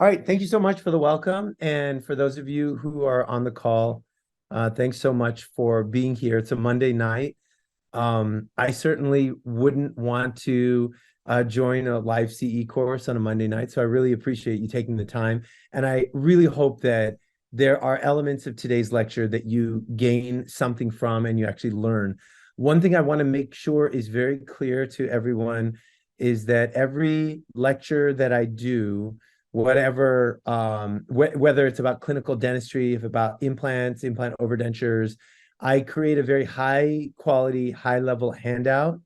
All right. Thank you so much for the welcome. And for those of you who are on the call, thanks so much for being here. It's a Monday night. I certainly wouldn't want to join a live CE course on a Monday night. So I really appreciate you taking the time. And I really hope that there are elements of today's lecture that you gain something from and you actually learn. One thing I want to make sure is very clear to everyone is that every lecture that I do, whatever, whether it's about clinical dentistry, if about implants, implant overdentures, I create a very high quality, high level handout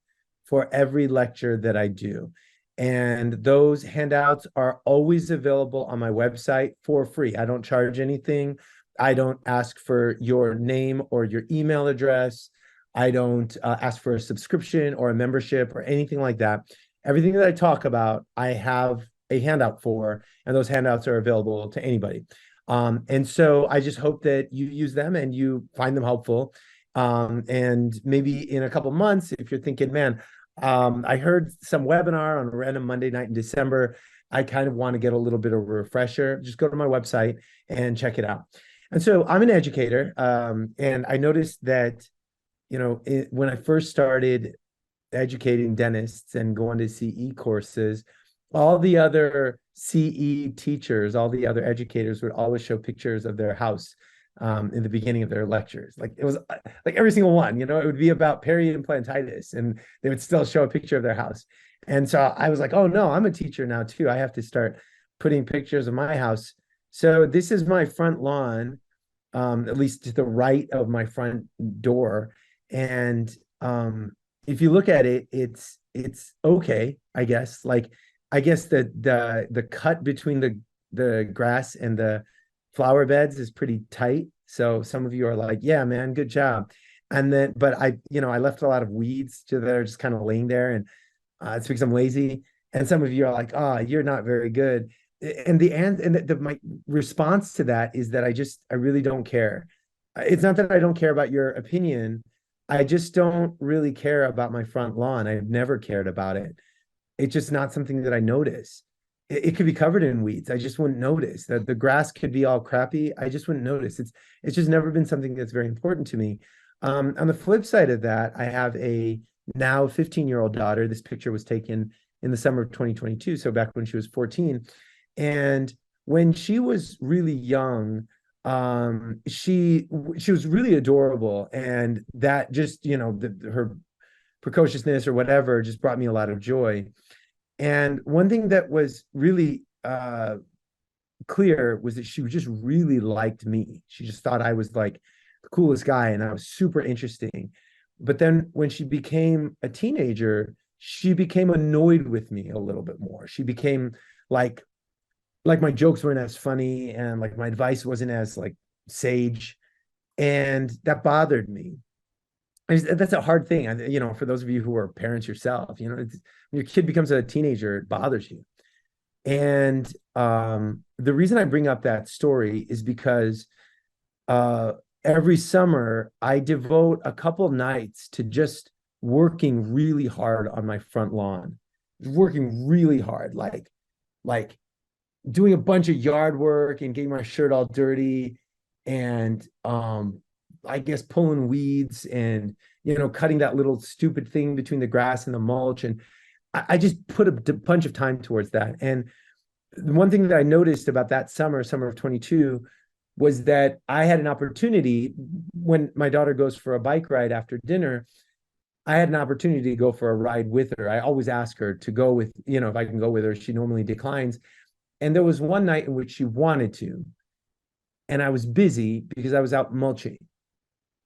for every lecture that I do. And those handouts are always available on my website for free. I don't charge anything. I don't ask for your name or your email address. I don't ask for a subscription or a membership or anything like that. Everything that I talk about, I have a handout for, and those handouts are available to anybody. And so I just hope that you use them and you find them helpful. And maybe in a couple months, if you're thinking, man, I heard some webinar on a random Monday night in December, I kind of want to get a little bit of a refresher, just go to my website and check it out. And so I'm an educator, and I noticed that, when I first started educating dentists and going to CE courses, all the other CE teachers, all the other educators would always show pictures of their house in the beginning of their lectures. Like it was like every single one, it would be about peri-implantitis and they would still show a picture of their house. And so I was like, oh no, I'm a teacher now too. I have to start putting pictures of my house. So this is my front lawn, at least to the right of my front door. And if you look at it, it's okay, I guess. Like I guess the cut between the grass and the flower beds is pretty tight. So some of you are like, yeah, man, good job. And then, but I left a lot of weeds that are just kind of laying there, and it's because I'm lazy. And some of you are like, oh, you're not very good. And my response to that is that I really don't care. It's not that I don't care about your opinion. I just don't really care about my front lawn. I've never cared about it. It's just not something that I notice. It could be covered in weeds. I just wouldn't notice that the grass could be all crappy. I just wouldn't notice. It's just never been something that's very important to me. On the flip side of that, I have a now 15-year-old daughter. This picture was taken in the summer of 2022, so back when she was 14. And when she was really young, she was really adorable, and that just her precociousness or whatever just brought me a lot of joy. And one thing that was really clear was that she just really liked me. She just thought I was like the coolest guy and I was super interesting. But then when she became a teenager, she became annoyed with me a little bit more. She became like my jokes weren't as funny and like my advice wasn't as like sage, and that bothered me. That's a hard thing, for those of you who are parents yourself, when your kid becomes a teenager, it bothers you. And the reason I bring up that story is because every summer I devote a couple nights to just working really hard on my front lawn, working really hard, like doing a bunch of yard work and getting my shirt all dirty, and I guess pulling weeds and cutting that little stupid thing between the grass and the mulch. And I just put a bunch of time towards that. And the one thing that I noticed about that summer of 22, was that I had an opportunity when my daughter goes for a bike ride after dinner. I had an opportunity to go for a ride with her. I always ask her to go with, if I can go with her. She normally declines. And there was one night in which she wanted to, and I was busy because I was out mulching.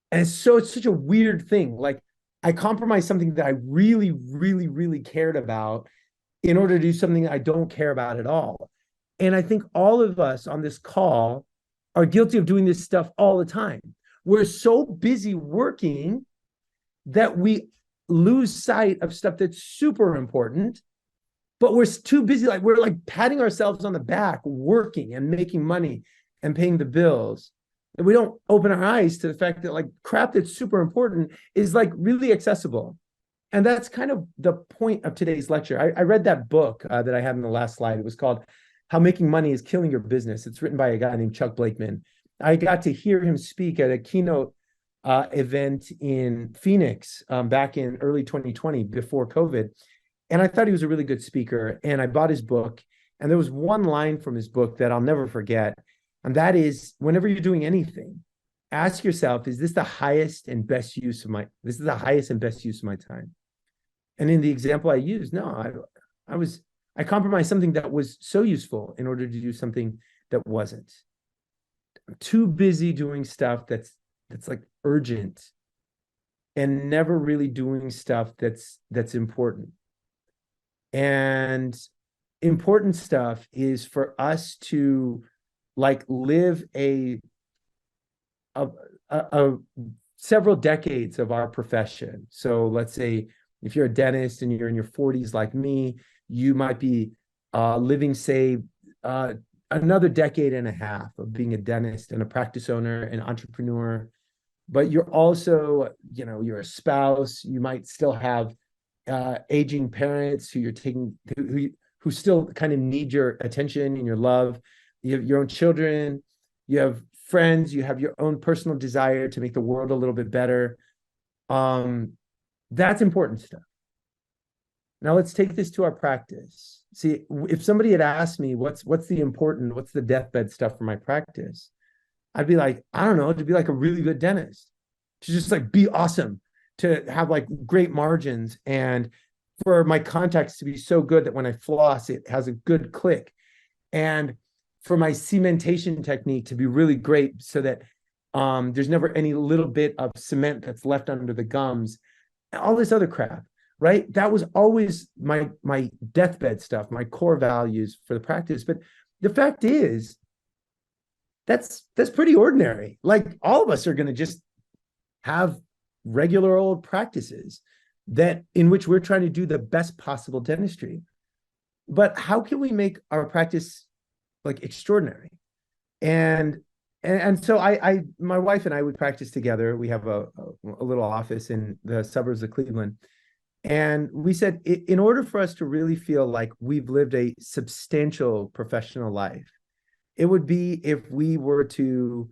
And it's such a weird thing. Like I compromised something that I really, really, really cared about in order to do something I don't care about at all. And I think all of us on this call are guilty of doing this stuff all the time. We're so busy working that we lose sight of stuff that's super important, but we're too busy. Like we're like patting ourselves on the back, working and making money and paying the bills. And we don't open our eyes to the fact that like crap that's super important is like really accessible. And that's kind of the point of today's lecture. I read that book that I had in the last slide. It was called How Making Money is Killing Your Business. It's written by a guy named Chuck Blakeman. I got to hear him speak at a keynote event in Phoenix back in early 2020 before COVID. And I thought he was a really good speaker. And I bought his book. And there was one line from his book that I'll never forget. And that is, whenever you're doing anything, ask yourself, is this the highest and best use of my, this is the highest and best use of my time? And in the example I used, no, I compromised something that was so useful in order to do something that wasn't. I'm too busy doing stuff that's like urgent and never really doing stuff that's important. And important stuff is for us to like live a several decades of our profession. So let's say if you're a dentist and you're in your 40s like me, you might be living, say, another decade and a half of being a dentist and a practice owner and entrepreneur. But you're also, you're a spouse. You might still have aging parents who you're taking, who still kind of need your attention and your love. You have your own children. You have friends. You have your own personal desire to make the world a little bit better. That's important stuff. Now let's take this to our practice. See, if somebody had asked me what's the deathbed stuff for my practice, I'd be like, I don't know, to be like a really good dentist, to just like be awesome, to have like great margins, and for my contacts to be so good that when I floss, it has a good click, and for my cementation technique to be really great so that there's never any little bit of cement that's left under the gums, all this other crap. Right? That was always my deathbed stuff, my core values for the practice. But the fact is, that's pretty ordinary. Like all of us are going to just have regular old practices that in which we're trying to do the best possible dentistry. But how can we make our practice like extraordinary? And so my wife and I would practice together. We have a little office in the suburbs of Cleveland. And we said, in order for us to really feel like we've lived a substantial professional life, it would be if we were to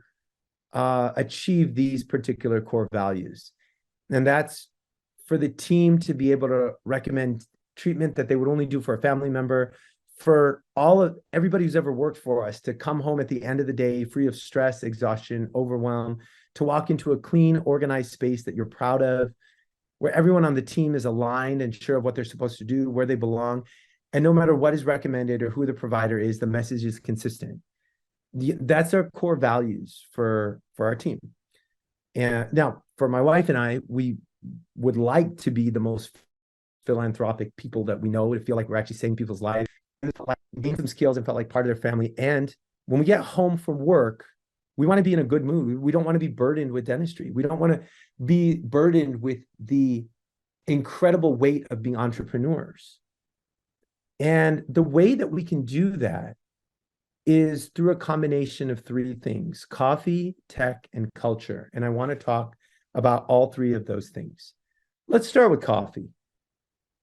achieve these particular core values. And that's for the team to be able to recommend treatment that they would only do for a family member, for everybody who's ever worked for us to come home at the end of the day free of stress, exhaustion, overwhelm, to walk into a clean, organized space that you're proud of, where everyone on the team is aligned and sure of what they're supposed to do, where they belong. And no matter what is recommended or who the provider is, the message is consistent. That's our core values for our team. And now for my wife and I, we would like to be the most philanthropic people that we know, to feel like we're actually saving people's lives, and felt like gained some skills and felt like part of their family. And when we get home from work, we want to be in a good mood. We don't want to be burdened with dentistry. We don't want to be burdened with the incredible weight of being entrepreneurs. And the way that we can do that is through a combination of three things: coffee, tech, and culture. And I want to talk about all three of those things. Let's start with coffee.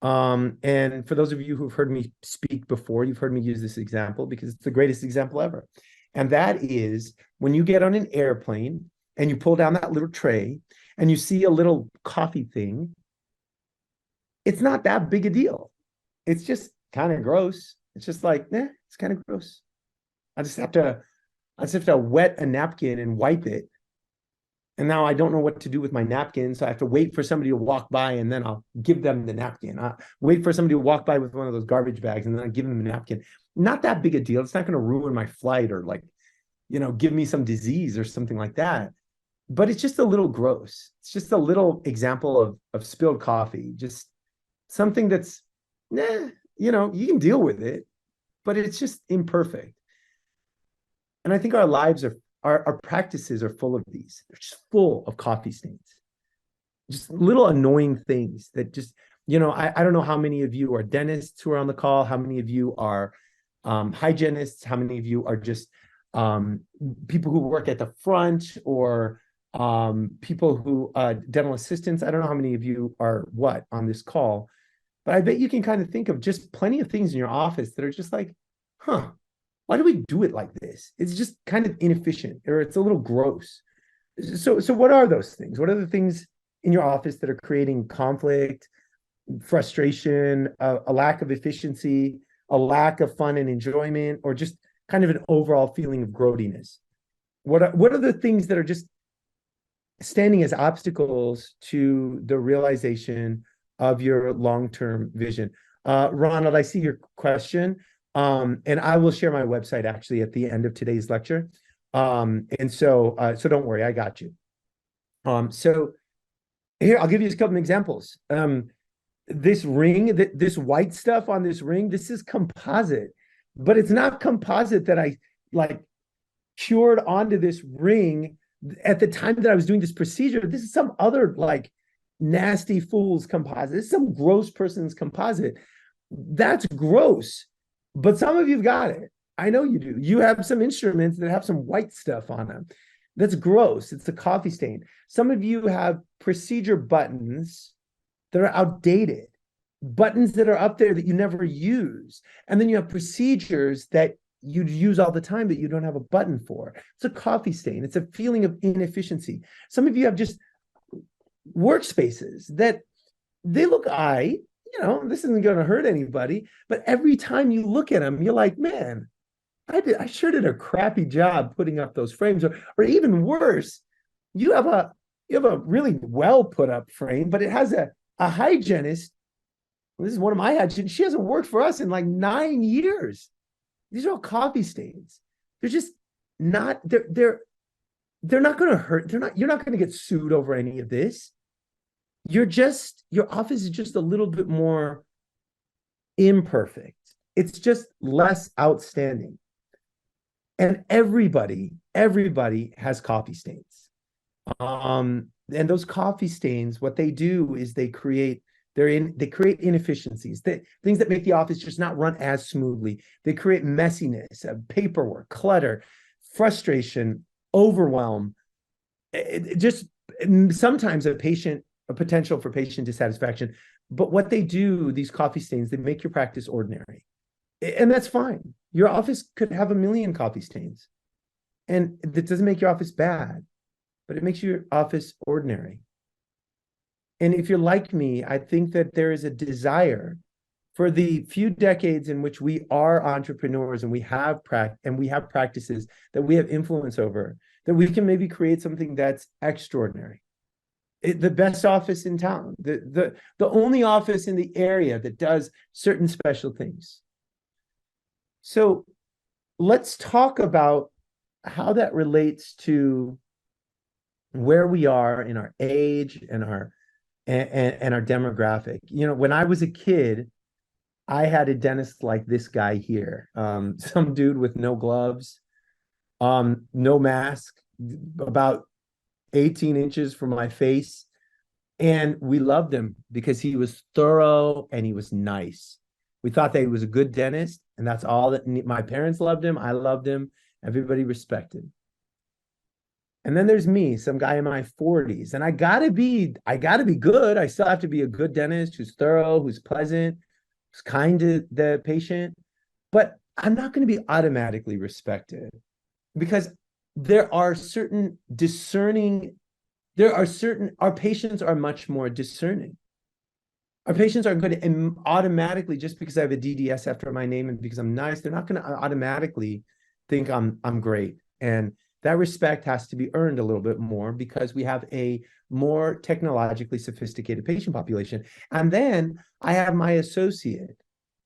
And for those of you who've heard me speak before, you've heard me use this example because it's the greatest example ever. And that is when you get on an airplane and you pull down that little tray and you see a little coffee thing, it's not that big a deal. It's just kind of gross. It's just like, it's kind of gross. I just have to wet a napkin and wipe it. And now I don't know what to do with my napkin. So I have to wait for somebody to walk by and then I'll give them the napkin. I wait for somebody to walk by with one of those garbage bags and then I'll give them the napkin. Not that big a deal. It's not going to ruin my flight or like, give me some disease or something like that. But it's just a little gross. It's just a little example of spilled coffee. Just something that's, you can deal with it, but it's just imperfect. And I think our lives our practices are full of these. They're just full of coffee stains. Just little annoying things that just, I don't know how many of you are dentists who are on the call, how many of you are hygienists, how many of you are just people who work at the front, or people who dental assistants. I don't know how many of you are what on this call, but I bet you can kind of think of just plenty of things in your office that are just like, why do we do it like this? It's just kind of inefficient, or it's a little gross. So what are those things? What are the things in your office that are creating conflict, frustration, a lack of efficiency, a lack of fun and enjoyment, or just kind of an overall feeling of growtiness? What are the things that are just standing as obstacles to the realization of your long-term vision? Ronald, I see your question. And I will share my website actually at the end of today's lecture. So don't worry, I got you. So here, I'll give you a couple of examples. This ring, this white stuff on this ring, this is composite, but it's not composite that I like cured onto this ring at the time that I was doing this procedure. This is some other like nasty fool's composite. This is some gross person's composite. That's gross. But some of you've got it. I know you do. You have some instruments that have some white stuff on them. That's gross. It's a coffee stain. Some of you have procedure buttons that are outdated, buttons that are up there that you never use. And then you have procedures that you use all the time that you don't have a button for. It's a coffee stain. It's a feeling of inefficiency. Some of you have just workspaces that they look this isn't going to hurt anybody. But every time you look at them, you're like, man, I sure did a crappy job putting up those frames. Or even worse, you have a really well put up frame, but it has a hygienist. This is one of my hygienists. She hasn't worked for us in like 9 years. These are all coffee stains. They're just not, they're not going to hurt. You're not going to get sued over any of this. Your office is just a little bit more imperfect. It's just less outstanding. And everybody has coffee stains. And those coffee stains, what they do is they create inefficiencies, things that make the office just not run as smoothly. They create messiness, paperwork, clutter, frustration, overwhelm. Just sometimes a potential for patient dissatisfaction. But what they do, these coffee stains, they make your practice ordinary. And that's fine. Your office could have 1 million coffee stains. And that doesn't make your office bad, but it makes your office ordinary. And if you're like me, I think that there is a desire for the few decades in which we are entrepreneurs and we have practices that we have influence over, that we can maybe create something that's extraordinary. The best office in town, the only office in the area that does certain special things. So let's talk about how that relates to where we are in our age and our demographic. When I was a kid, I had a dentist like this guy here, some dude with no gloves, no mask, about 18 inches from my face. And we loved him because he was thorough and he was nice. We thought that he was a good dentist, and that's all that my parents loved him. I loved him. Everybody respected. And then there's me, some guy in my 40s, and I gotta be good. I still have to be a good dentist who's thorough, who's pleasant, who's kind to the patient. But I'm not going to be automatically respected because our patients are much more discerning. Our patients aren't going to automatically, just because I have a DDS after my name and because I'm nice, they're not going to automatically think I'm great. And that respect has to be earned a little bit more because we have a more technologically sophisticated patient population. And then I have my associate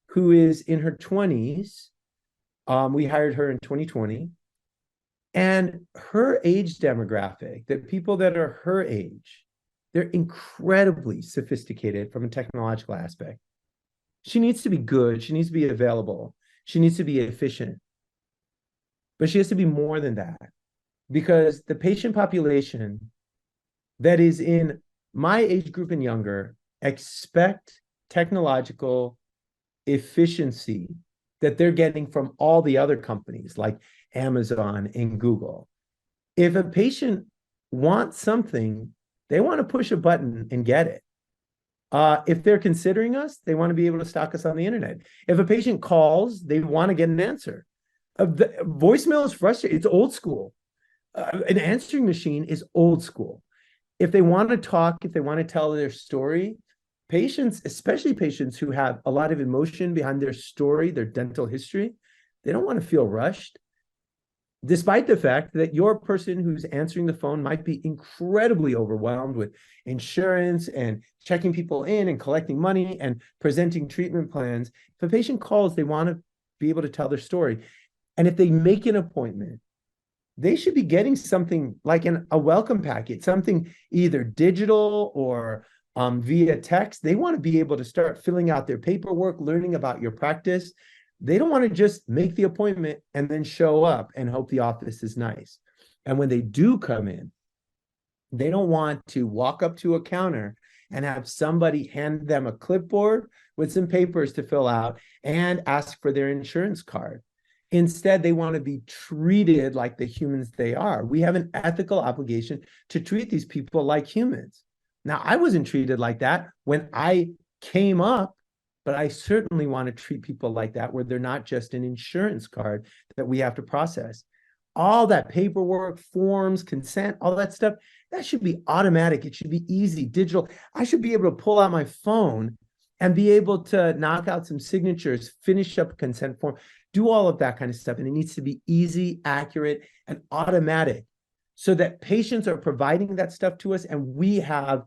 who is in her 20s. We hired her in 2020. And her age demographic, the people that are her age, they're incredibly sophisticated from a technological aspect. She needs to be good. She needs to be available. She needs to be efficient. But she has to be more than that, because the patient population that is in my age group and younger expect technological efficiency that they're getting from all the other companies like Amazon and Google. If a patient wants something, they want to push a button and get it. If they're considering us, they want to be able to stock us on the internet. If a patient calls, they want to get an answer. The voicemail is frustrating. It's old school. An answering machine is old school. If they want to talk, if they want to tell their story, patients, especially patients who have a lot of emotion behind their story, their dental history, they don't want to feel rushed, despite the fact that your person who's answering the phone might be incredibly overwhelmed with insurance and checking people in and collecting money and presenting treatment plans. If a patient calls, they want to be able to tell their story. And if they make an appointment, they should be getting something like a welcome packet, something either digital or via text. They want to be able to start filling out their paperwork, learning about your practice. They don't want to just make the appointment and then show up and hope the office is nice. And when they do come in, they don't want to walk up to a counter and have somebody hand them a clipboard with some papers to fill out and ask for their insurance card. Instead, they want to be treated like the humans they are. We have an ethical obligation to treat these people like humans. Now, I wasn't treated like that when I came up, but I certainly want to treat people like that, where they're not just an insurance card that we have to process. All that paperwork, forms, consent, all that stuff, that should be automatic. It should be easy, digital. I should be able to pull out my phone and be able to knock out some signatures, finish up a consent form, do all of that kind of stuff. And it needs to be easy, accurate, and automatic so that patients are providing that stuff to us and we have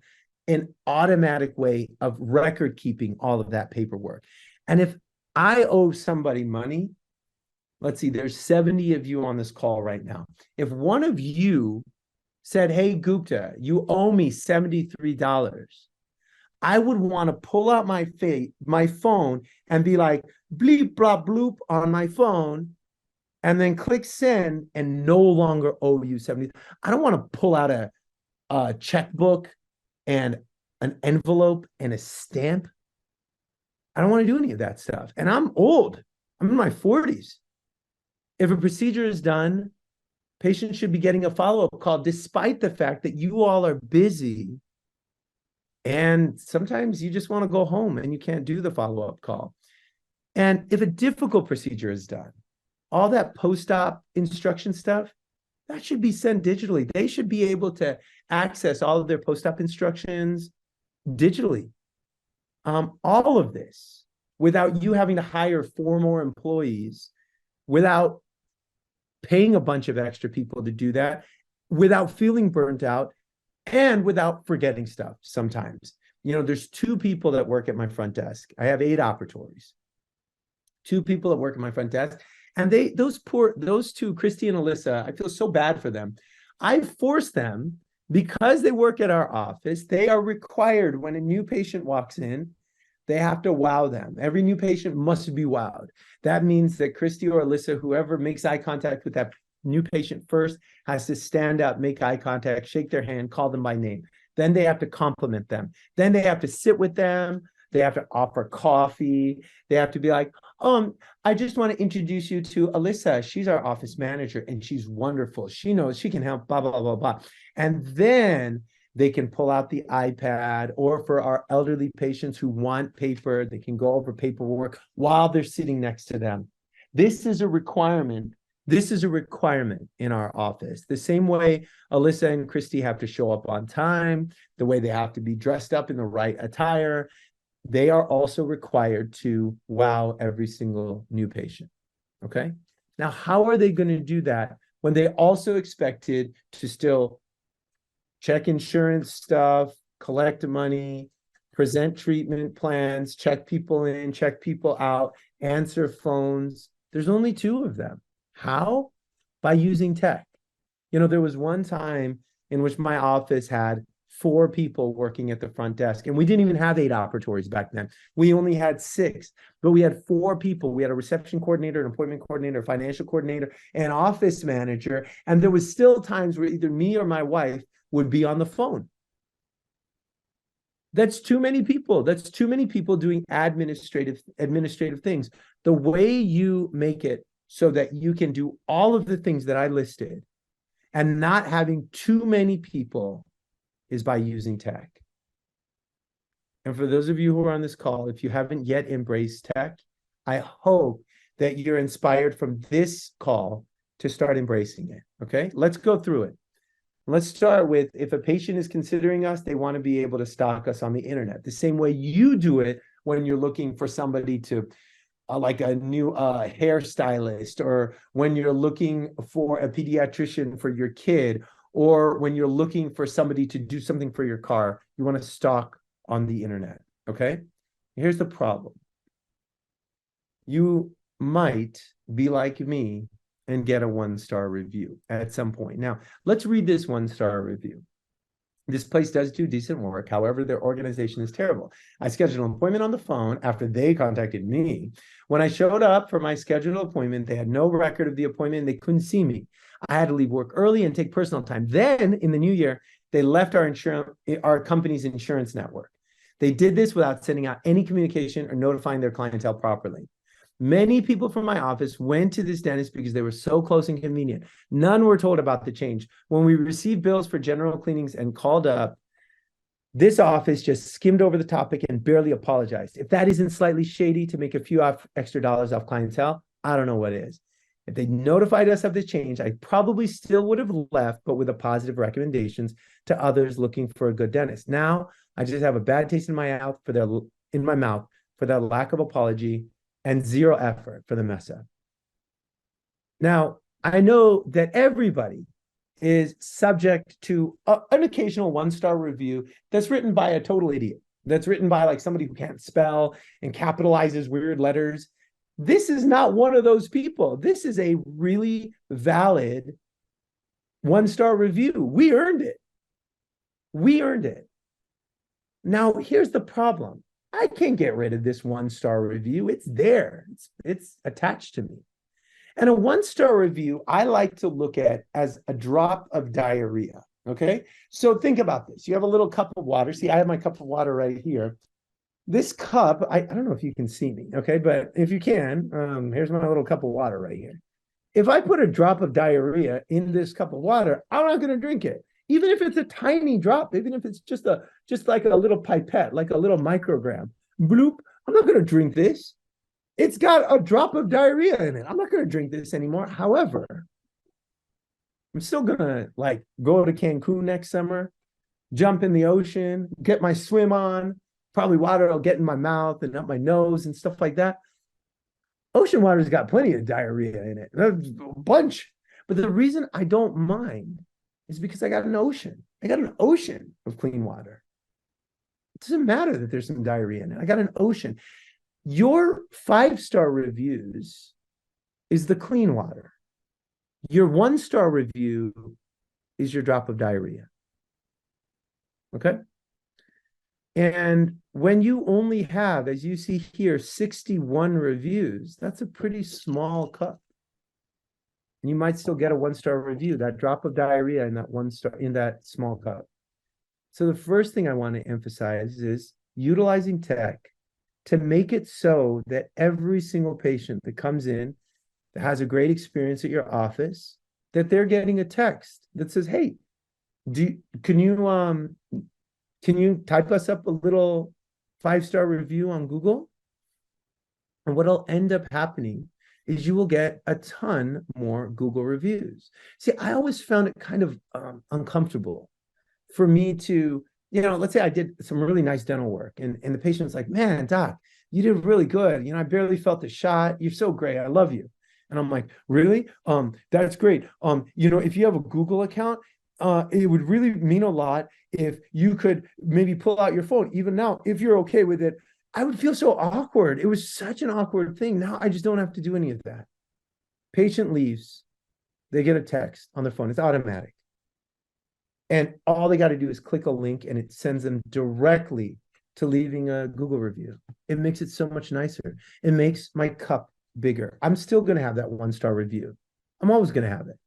an automatic way of record keeping all of that paperwork. And if I owe somebody money, let's see, there's 70 of you on this call right now. If one of you said, hey, Gupta, you owe me $73, I would want to pull out my phone and be like, bleep, blah, bloop on my phone, and then click send and no longer owe you 70. I don't want to pull out a checkbook and an envelope and a stamp. I don't want to do any of that stuff. And I'm old. I'm in my 40s. If a procedure is done, patients should be getting a follow-up call, despite the fact that you all are busy. And sometimes you just want to go home and you can't do the follow-up call. And if a difficult procedure is done, all that post-op instruction stuff, that should be sent digitally. They should be able to access all of their post-op instructions digitally. All of this without you having to hire 4 more employees, without paying a bunch of extra people to do that, without feeling burnt out, and without forgetting stuff sometimes. You know, there's 2 people that work at my front desk. I have 8 operatories. 2 people that work at my front desk. And those 2, Christy and Alyssa, I feel so bad for them. I force them, because they work at our office, they are required when a new patient walks in, they have to wow them. Every new patient must be wowed. That means that Christy or Alyssa, whoever makes eye contact with that new patient first, has to stand up, make eye contact, shake their hand, call them by name. Then they have to compliment them. Then they have to sit with them. They have to offer coffee. They have to be like, I just want to introduce you to Alyssa. She's our office manager and she's wonderful. She knows she can help, blah, blah, blah, blah. And then they can pull out the iPad, or for our elderly patients who want paper, they can go over paperwork while they're sitting next to them. This is a requirement. This is a requirement in our office. The same way Alyssa and Christy have to show up on time, the way they have to be dressed up in the right attire, they are also required to wow every single new patient. Okay? Now, how are they going to do that when they also expected to still check insurance stuff, collect money, present treatment plans, check people in, check people out, answer phones? There's only 2 of them. How? By using tech. You know, there was one time in which my office had 4 people working at the front desk, and we didn't even have 8 operatories back then. We only had 6, but we had 4 people. We had a reception coordinator, an appointment coordinator, a financial coordinator, an office manager, and there was still times where either me or my wife would be on the phone. That's too many people. That's too many people doing administrative things. The way you make it so that you can do all of the things that I listed and not having too many people is by using tech. And for those of you who are on this call, if you haven't yet embraced tech, I hope that you're inspired from this call to start embracing it. Okay, let's go through it. Let's start with, if a patient is considering us, they want to be able to stalk us on the internet, the same way you do it when you're looking for somebody to, like a new hairstylist, or when you're looking for a pediatrician for your kid, or when you're looking for somebody to do something for your car. You want to stalk on the internet, okay? Here's the problem. You might be like me and get a 1-star review at some point. Now, let's read this 1-star review. This place does do decent work. However, their organization is terrible. I scheduled an appointment on the phone after they contacted me. When I showed up for my scheduled appointment, they had no record of the appointment and they couldn't see me. I had to leave work early and take personal time. Then in the new year, they left our company's insurance network. They did this without sending out any communication or notifying their clientele properly. Many people from my office went to this dentist because they were so close and convenient. None were told about the change. When we received bills for general cleanings and called up, this office just skimmed over the topic and barely apologized. If that isn't slightly shady to make a few extra dollars off clientele, I don't know what is. If they notified us of the change, I probably still would have left, but with a positive recommendations to others looking for a good dentist. Now, I just have a bad taste in my mouth for their lack of apology and zero effort for the mess up. Now, I know that everybody is subject to an occasional 1-star review that's written by a total idiot, that's written by like somebody who can't spell and capitalizes weird letters. This is not one of those people. This is a really valid 1-star review. We earned it. We earned it. Now, here's the problem. I can't get rid of this 1-star review. It's there. It's attached to me. And a 1-star review, I like to look at as a drop of diarrhea. Okay. So think about this. You have a little cup of water. See, I have my cup of water right here. This cup, I don't know if you can see me. Okay. But if you can, here's my little cup of water right here. If I put a drop of diarrhea in this cup of water, I'm not going to drink it. Even if it's a tiny drop, even if it's just like a little pipette, like a little microgram, bloop, I'm not going to drink this. It's got a drop of diarrhea in it. I'm not going to drink this anymore. However, I'm still going to like go to Cancun next summer, jump in the ocean, get my swim on, probably water will get in my mouth and up my nose and stuff like that. Ocean water's got plenty of diarrhea in it, a bunch. But the reason I don't mind is because I got an ocean. I got an ocean of clean water. It doesn't matter that there's some diarrhea in it. I got an ocean. Your 5-star reviews is the clean water. Your 1-star review is your drop of diarrhea. Okay? And when you only have, as you see here, 61 reviews, that's a pretty small cup. And you might still get a 1-star review, that drop of diarrhea in that 1-star, in that small cup. So the first thing I want to emphasize is utilizing tech to make it so that every single patient that comes in that has a great experience at your office, that they're getting a text that says, hey, can you type us up a little 5-star review on Google? And what'll end up happening is you will get a ton more Google reviews. See, I always found it kind of uncomfortable for me to, let's say I did some really nice dental work and the patient's like, man, doc, you did really good. I barely felt the shot. You're so great. I love you. And I'm like, really? That's great. If you have a Google account, it would really mean a lot if you could maybe pull out your phone. Even now, if you're okay with it, I would feel so awkward. It was such an awkward thing. Now I just don't have to do any of that. Patient leaves. They get a text on their phone. It's automatic. And all they got to do is click a link and it sends them directly to leaving a Google review. It makes it so much nicer. It makes my cup bigger. I'm still going to have that 1-star review. I'm always going to have it.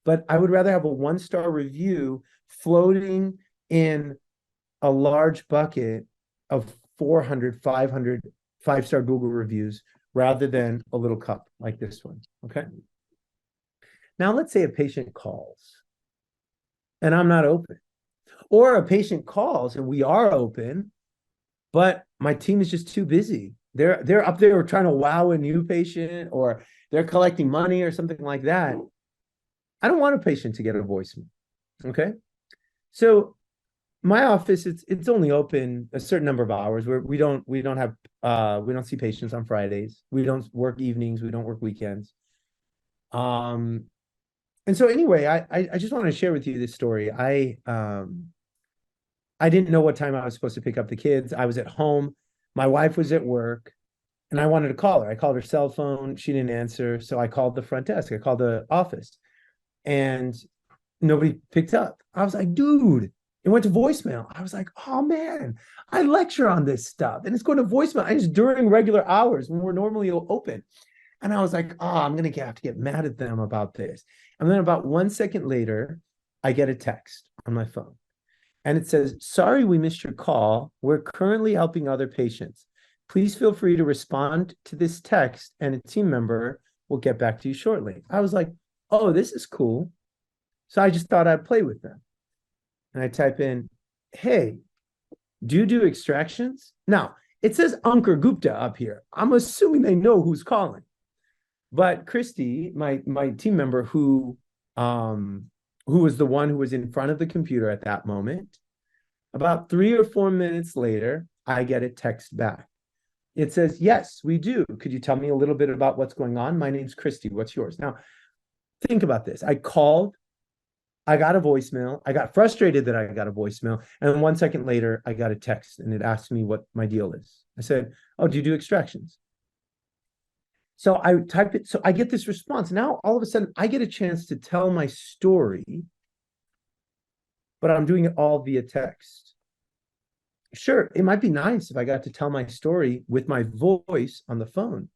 But I would rather have a 1-star review floating in a large bucket of 400, 500 5-star Google reviews rather than a little cup like this one, okay? Now, let's say a patient calls and I'm not open. Or a patient calls and we are open, but my team is just too busy. They're up there trying to wow a new patient, or they're collecting money or something like that. I don't want a patient to get a voicemail. Okay. So my office, it's only open a certain number of hours where we don't see patients on Fridays. We don't work evenings, we don't work weekends. Um, and so anyway, I just want to share with you this story. I didn't know what time I was supposed to pick up the kids. I was at home. My wife was at work, and I wanted to call her. I called her cell phone. She didn't answer. So I called the front desk. I called the office, and nobody picked up. I was like, dude, it went to voicemail. I was like, oh man, I lecture on this stuff and it's going to voicemail. And it's during regular hours when we're normally open. And I was like, oh, I'm going to have to get mad at them about this. And then about 1 second later, I get a text on my phone. And it says, sorry, we missed your call. We're currently helping other patients. Please feel free to respond to this text and a team member will get back to you shortly. I was like, oh, this is cool. So I just thought I'd play with them. And I type in, hey, do you do extractions? Now, it says Uncle Gupta up here. I'm assuming they know who's calling. But Christy, my team member who was the one who was in front of the computer at that moment, about 3 or 4 minutes later, I get a text back. It says, yes, we do. Could you tell me a little bit about what's going on? My name's Christy. What's yours? Now, think about this. I called, I got a voicemail. I got frustrated that I got a voicemail. And 1 second later, I got a text and it asked me what my deal is. I said, oh, do you do extractions? So I type it. So I get this response. Now, all of a sudden, I get a chance to tell my story, but I'm doing it all via text. Sure, it might be nice if I got to tell my story with my voice on the phone.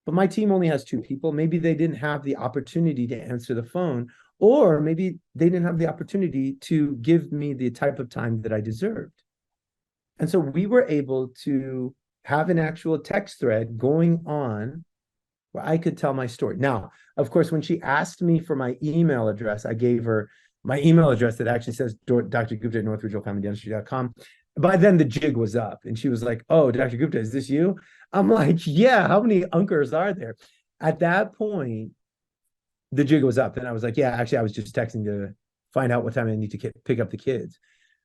But my team only has 2 people. Maybe they didn't have the opportunity to answer the phone, or maybe they didn't have the opportunity to give me the type of time that I deserved. And so we were able to have an actual text thread going on where I could tell my story. Now, of course, when she asked me for my email address, I gave her my email address that actually says Dr. Gupta at northridgevillefamilydentistry.com. By then the jig was up and she was like, oh, Dr. Gupta, is this you? I'm like, yeah, how many uncles are there? At that point, the jig was up. And I was like, yeah, actually, I was just texting to find out what time I need to pick up the kids.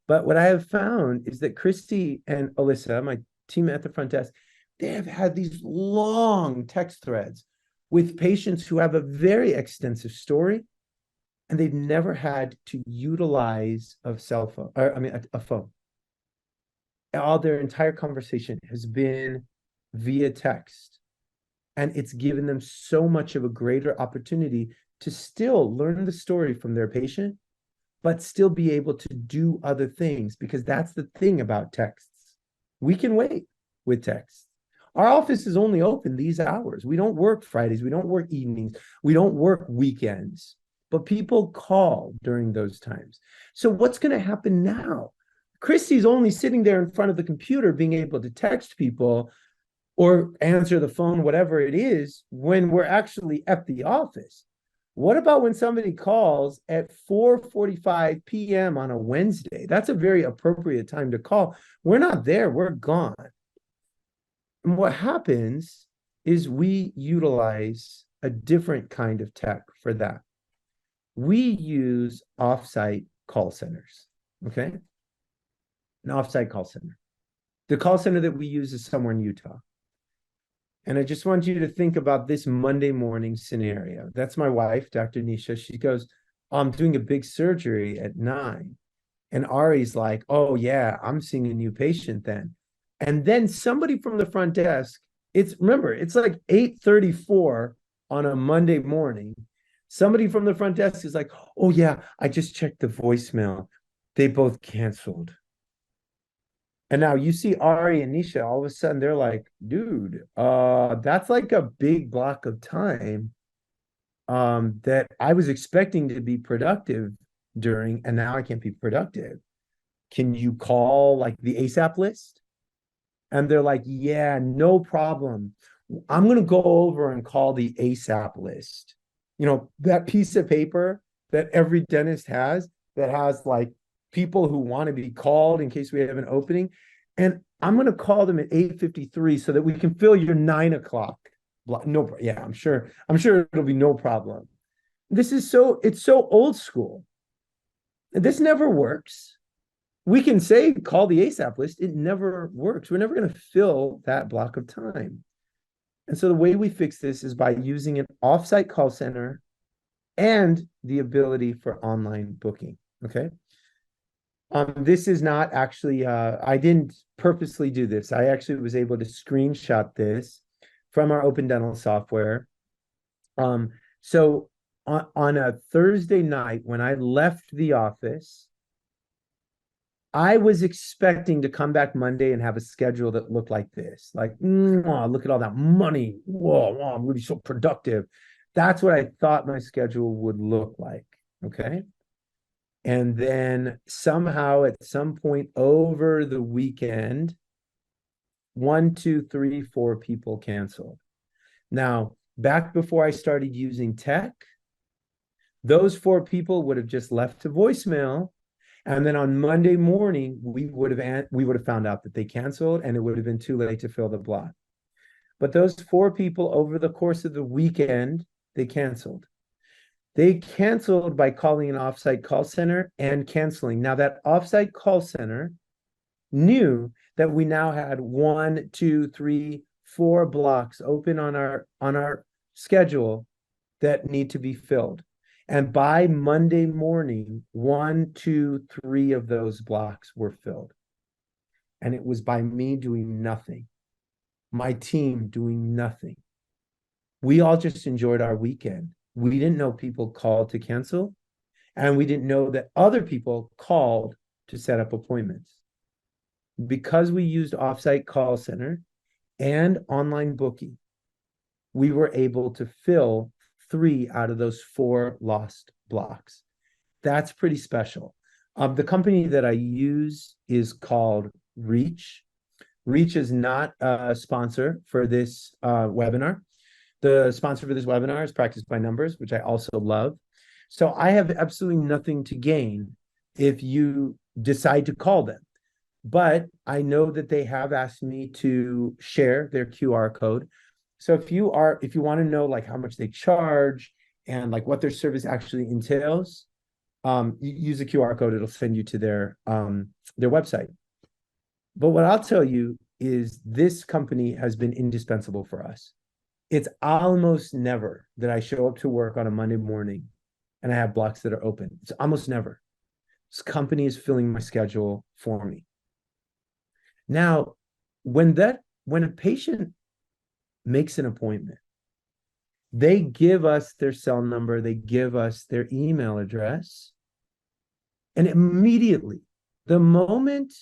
But what I have found is that Christy and Alyssa, my team at the front desk, they have had these long text threads with patients who have a very extensive story, and they've never had to utilize a cell phone, or I mean, a phone. All their entire conversation has been via text. And it's given them so much of a greater opportunity to still learn the story from their patient, but still be able to do other things, because that's the thing about texts. We can wait with texts. Our office is only open these hours. We don't work Fridays. We don't work evenings. We don't work weekends, but people call during those times. So what's going to happen now? Christy's only sitting there in front of the computer being able to text people or answer the phone, whatever it is, when we're actually at the office. What about when somebody calls at 4:45 p.m. on a Wednesday? That's a very appropriate time to call. We're not there, we're gone. And what happens is we utilize a different kind of tech for that. We use offsite call centers, okay? An offsite call center. The call center that we use is somewhere in Utah. And I just want you to think about this Monday morning scenario. That's my wife, Dr. Nisha. She goes, I'm doing a big surgery at 9. And Ari's like, oh, yeah, I'm seeing a new patient then. And then somebody from the front desk, remember, it's like 8:34 on a Monday morning. Somebody from the front desk is like, oh, yeah, I just checked the voicemail. They both canceled. And now you see Ari and Nisha, all of a sudden they're like, dude, that's like a big block of time that I was expecting to be productive during, and now I can't be productive. Can you call like the ASAP list? And they're like, yeah, no problem. I'm going to go over and call the ASAP list. You know, that piece of paper that every dentist has that has like people who want to be called in case we have an opening. And I'm going to call them at 8:53 so that we can fill your 9 o'clock block. No, yeah, I'm sure it'll be no problem. It's so old school. This never works. We can say call the ASAP list. It never works. We're never going to fill that block of time. And so the way we fix this is by using an offsite call center and the ability for online booking. Okay. This is not actually, I didn't purposely do this. I actually was able to screenshot this from our Open Dental software. So on a Thursday night, when I left the office, I was expecting to come back Monday and have a schedule that looked like this. Like, look at all that money. Whoa, I'm going to be so productive. That's what I thought my schedule would look like. Okay. And then somehow at some point over the weekend, 1, 2, 3, 4 people canceled. Now, back before I started using tech, those 4 people would have just left a voicemail. And then on Monday morning, we would have found out that they canceled, and it would have been too late to fill the block. But those 4 people over the course of the weekend, they canceled. They canceled by calling an offsite call center and canceling. Now, that offsite call center knew that we now had 1, 2, 3, 4 blocks open on our schedule that need to be filled. And by Monday morning, 1, 2, 3 of those blocks were filled. And it was by me doing nothing, my team doing nothing. We all just enjoyed our weekend. We didn't know people called to cancel, and we didn't know that other people called to set up appointments. Because we used offsite call center and online booking, we were able to fill 3 out of those 4 lost blocks. That's pretty special. The company that I use is called Reach. Reach is not a sponsor for this webinar. The sponsor for this webinar is Practice by Numbers, which I also love. So I have absolutely nothing to gain if you decide to call them. But I know that they have asked me to share their QR code. So if you want to know like how much they charge and like what their service actually entails, you use a QR code, it'll send you to their website. But what I'll tell you is this company has been indispensable for us. It's almost never that I show up to work on a Monday morning and I have blocks that are open. It's almost never. This company is filling my schedule for me. Now, when a patient makes an appointment, they give us their cell number, they give us their email address, and immediately, the moment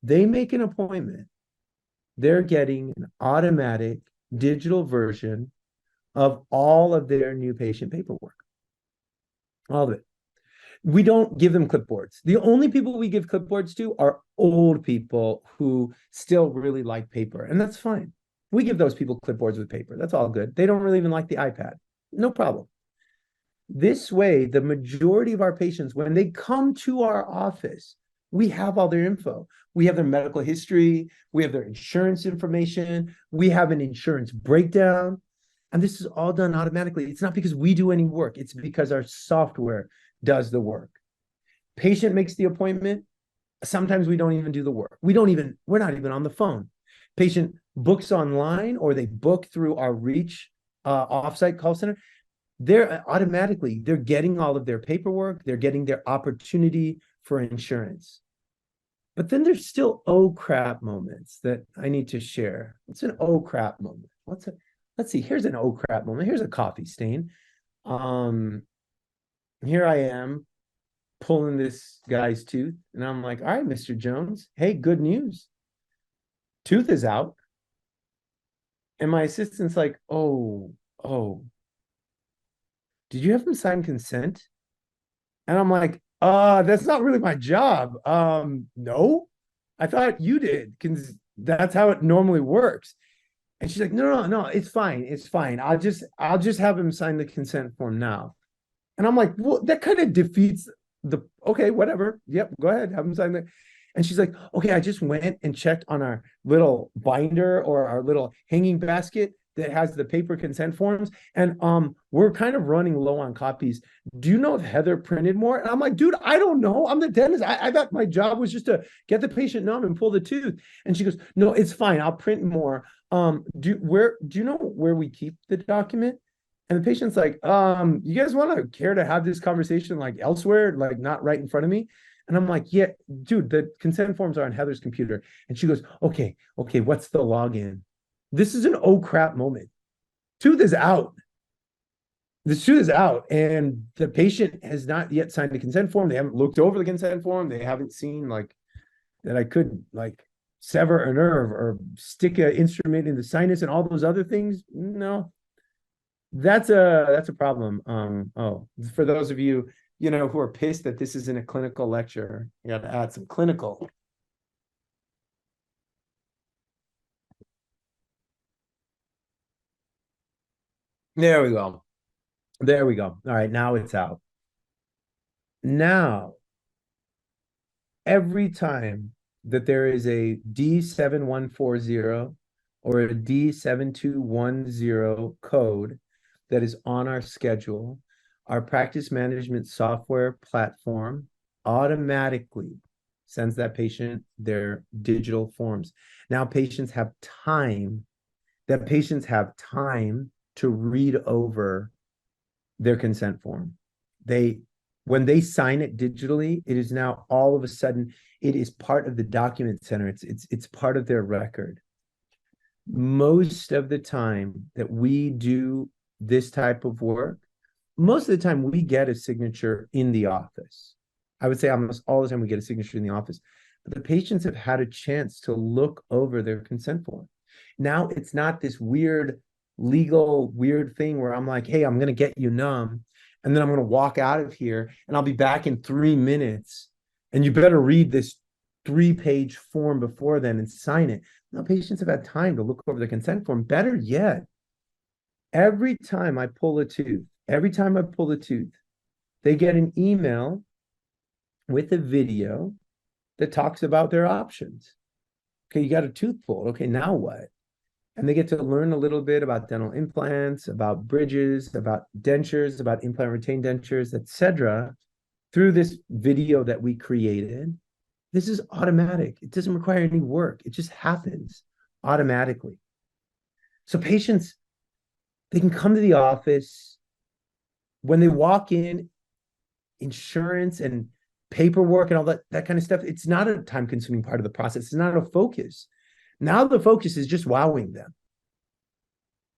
they make an appointment, they're getting an automatic digital version of all of their new patient paperwork. All of it. We don't give them clipboards. The only people we give clipboards to are old people who still really like paper, and that's fine. We give those people clipboards with paper. That's all good. They don't really even like the iPad. No problem. This way, the majority of our patients, when they come to our office, we have all their info. We have their medical history. We have their insurance information. We have an insurance breakdown. And this is all done automatically. It's not because we do any work. It's because our software does the work. Patient makes the appointment. Sometimes we don't even do the work. We're not even on the phone. Patient books online or they book through our Reach offsite call center. They're getting all of their paperwork. They're getting their opportunity for insurance. But then there's still oh crap moments that I need to share. What's an oh crap moment? Let's see, here's an oh crap moment. Here's a coffee stain. Here I am pulling this guy's tooth, and I'm like, all right, Mr. Jones, hey, good news. Tooth is out. And my assistant's like, oh, did you have him sign consent? And I'm like, that's not really my job. No, I thought you did, because that's how it normally works. And she's like, no, it's fine. It's fine. I'll just have him sign the consent form now. And I'm like, well, that kind of defeats okay, whatever. Yep, go ahead, have him sign that. And she's like, okay, I just went and checked on our little binder or our little hanging basket that has the paper consent forms. And we're kind of running low on copies. Do you know if Heather printed more? And I'm like, dude, I don't know. I'm the dentist. I thought my job was just to get the patient numb and pull the tooth. And she goes, no, it's fine. I'll print more. Do you know where we keep the document? And the patient's like, you guys want to care to have this conversation like elsewhere, like not right in front of me? And I'm like, yeah, dude, the consent forms are on Heather's computer. And she goes, okay, what's the login? This is an oh crap moment. Tooth is out. The tooth is out, and the patient has not yet signed the consent form. They haven't looked over the consent form. They haven't seen like that I could like sever a nerve or stick an instrument in the sinus and all those other things. No, that's a problem. For those of you, who are pissed that this isn't a clinical lecture, you got to add some clinical. There we go. There we go. All right, now it's out. Now, every time that there is a D7140 or a D7210 code that is on our schedule, our practice management software platform automatically sends that patient their digital forms. Now patients have time to read over their consent form. When they sign it digitally, it is now all of a sudden, it is part of the document center. It's part of their record. Most of the time that we do this type of work, most of the time we get a signature in the office. I would say almost all the time we get a signature in the office, but the patients have had a chance to look over their consent form. Now it's not this weird thing where I'm like, hey, I'm going to get you numb, and then I'm going to walk out of here and I'll be back in 3 minutes. And you better read this 3-page form before then and sign it. Now patients have had time to look over the consent form. Better yet, every time I pull a tooth, they get an email with a video that talks about their options. Okay, you got a tooth pulled. Okay, now what? And they get to learn a little bit about dental implants, about bridges, about dentures, about implant retained dentures, etc., through this video that we created. This is automatic. It doesn't require any work. It just happens automatically. So patients, they can come to the office. When they walk in, insurance and paperwork and all that kind of stuff, it's not a time-consuming part of the process. It's not a focus. Now the focus is just wowing them.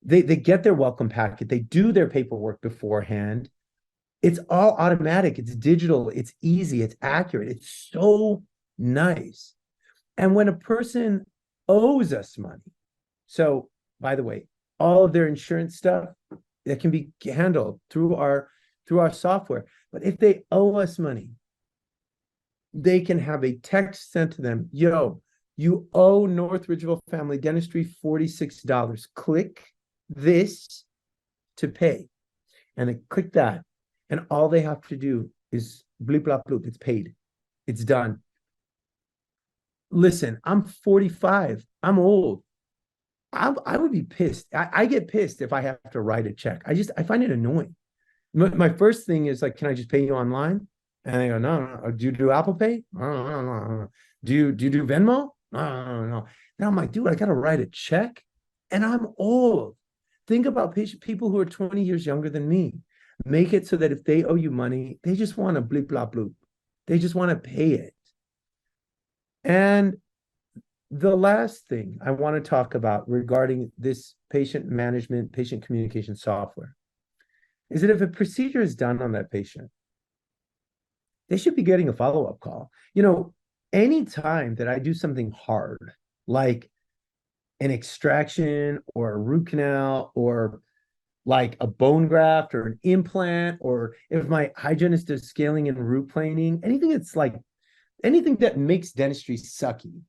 They get their welcome packet. They do their paperwork beforehand. It's all automatic. It's digital. It's easy. It's accurate. It's so nice. And when a person owes us money, so by the way, all of their insurance stuff that can be handled through our software. But if they owe us money, they can have a text sent to them. Yo, you owe North Ridgeville Family Dentistry $46. Click this to pay. And they click that. And all they have to do is bleep, blop, bloop. It's paid. It's done. Listen, I'm 45. I'm old. I would be pissed. I get pissed if I have to write a check. I find it annoying. My first thing is like, can I just pay you online? And they go, no. Do you do Apple Pay? No. Do you do Venmo? No. Now I'm like, dude, I got to write a check, and I'm old. Think about people who are 20 years younger than me. Make it so that if they owe you money, they just want to bleep, blop, bloop. They just want to pay it. And the last thing I want to talk about regarding this patient management, patient communication software is that if a procedure is done on that patient, they should be getting a follow-up call. Anytime that I do something hard, like an extraction or a root canal or like a bone graft or an implant, or if my hygienist does scaling and root planing, anything that makes dentistry sucky,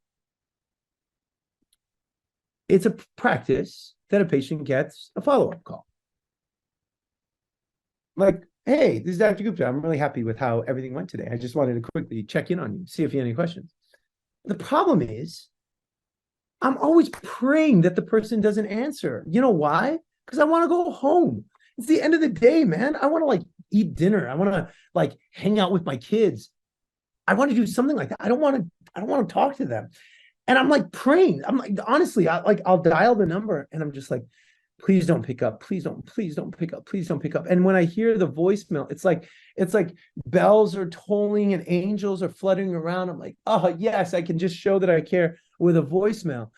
it's a practice that a patient gets a follow-up call. Like, hey, this is Dr. Gupta. I'm really happy with how everything went today. I just wanted to quickly check in on you, see if you had any questions. The problem is I'm always praying that the person doesn't answer. You know why? Because I want to go home. It's the end of the day, man. I want to like eat dinner. I want to like hang out with my kids. I want to do something like that. I don't want to talk to them. And I'm like praying. I'm like, honestly, I'll dial the number and I'm just like, please don't pick up. Please don't pick up. Please don't pick up. And when I hear the voicemail, it's like bells are tolling and angels are fluttering around. I'm like, oh yes, I can just show that I care with a voicemail.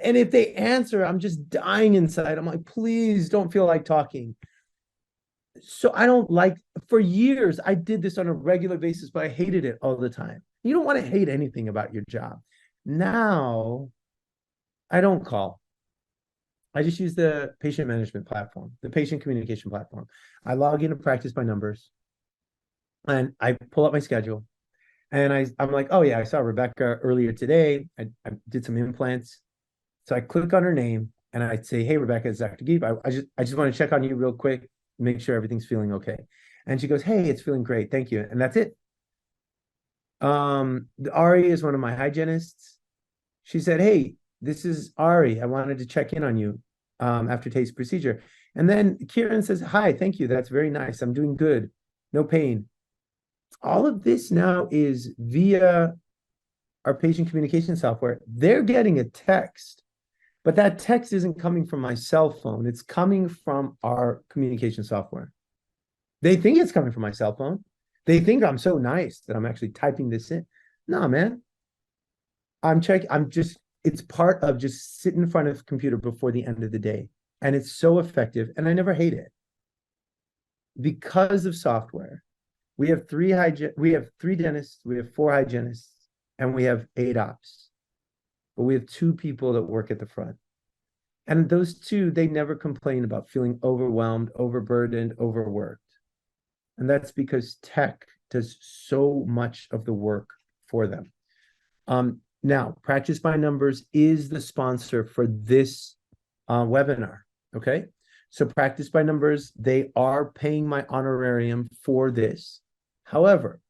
And if they answer, I'm just dying inside. I'm like, please don't feel like talking. So I don't like, for years, I did this on a regular basis, but I hated it all the time. You don't want to hate anything about your job. Now I don't call. I just use the patient management platform, the patient communication platform. I log into Practice by Numbers and I pull up my schedule and I'm like, oh yeah, I saw Rebecca earlier today. I did some implants. So I click on her name and I say, hey, Rebecca, it's Dr. Geep. I just want to check on you real quick, make sure everything's feeling okay. And she goes, hey, it's feeling great. Thank you. And that's it. Ari is one of my hygienists. She said, hey, this is Ari. I wanted to check in on you after today's procedure. And then Kieran says, hi, thank you. That's very nice. I'm doing good. No pain. All of this now is via our patient communication software. They're getting a text, but that text isn't coming from my cell phone. It's coming from our communication software. They think it's coming from my cell phone. They think I'm so nice that I'm actually typing this in. No, man. It's part of just sitting in front of the computer before the end of the day. And it's so effective. And I never hate it. Because of software, we have three dentists, we have 4 hygienists, and we have 8 ops. But we have 2 people that work at the front. And those 2, they never complain about feeling overwhelmed, overburdened, overworked. And that's because tech does so much of the work for them. Now, Practice by Numbers is the sponsor for this webinar, okay? So Practice by Numbers, they are paying my honorarium for this. However,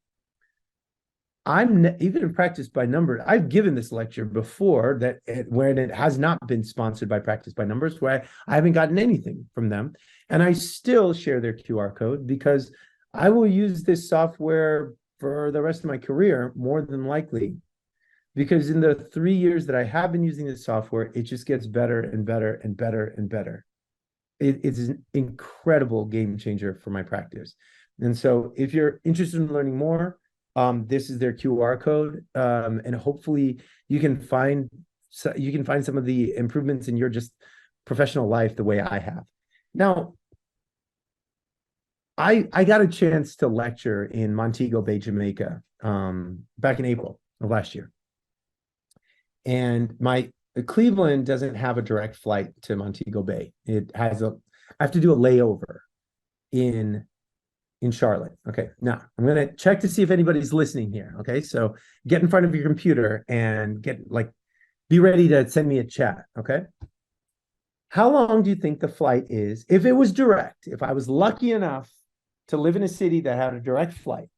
even in Practice by Numbers, I've given this lecture before when it has not been sponsored by Practice by Numbers, where I haven't gotten anything from them. And I still share their QR code because I will use this software for the rest of my career, more than likely. Because in the 3 years that I have been using this software, it just gets better and better and better and better. It's an incredible game changer for my practice. And so if you're interested in learning more, this is their QR code. And hopefully you can find some of the improvements in your just professional life the way I have. Now, I got a chance to lecture in Montego Bay, Jamaica, back in April of last year. And Cleveland doesn't have a direct flight to Montego Bay. I have to do a layover in Charlotte. Okay, now I'm gonna check to see if anybody's listening here. Okay, so get in front of your computer and be ready to send me a chat. Okay. How long do you think the flight is? If it was direct, if I was lucky enough to live in a city that had a direct flight,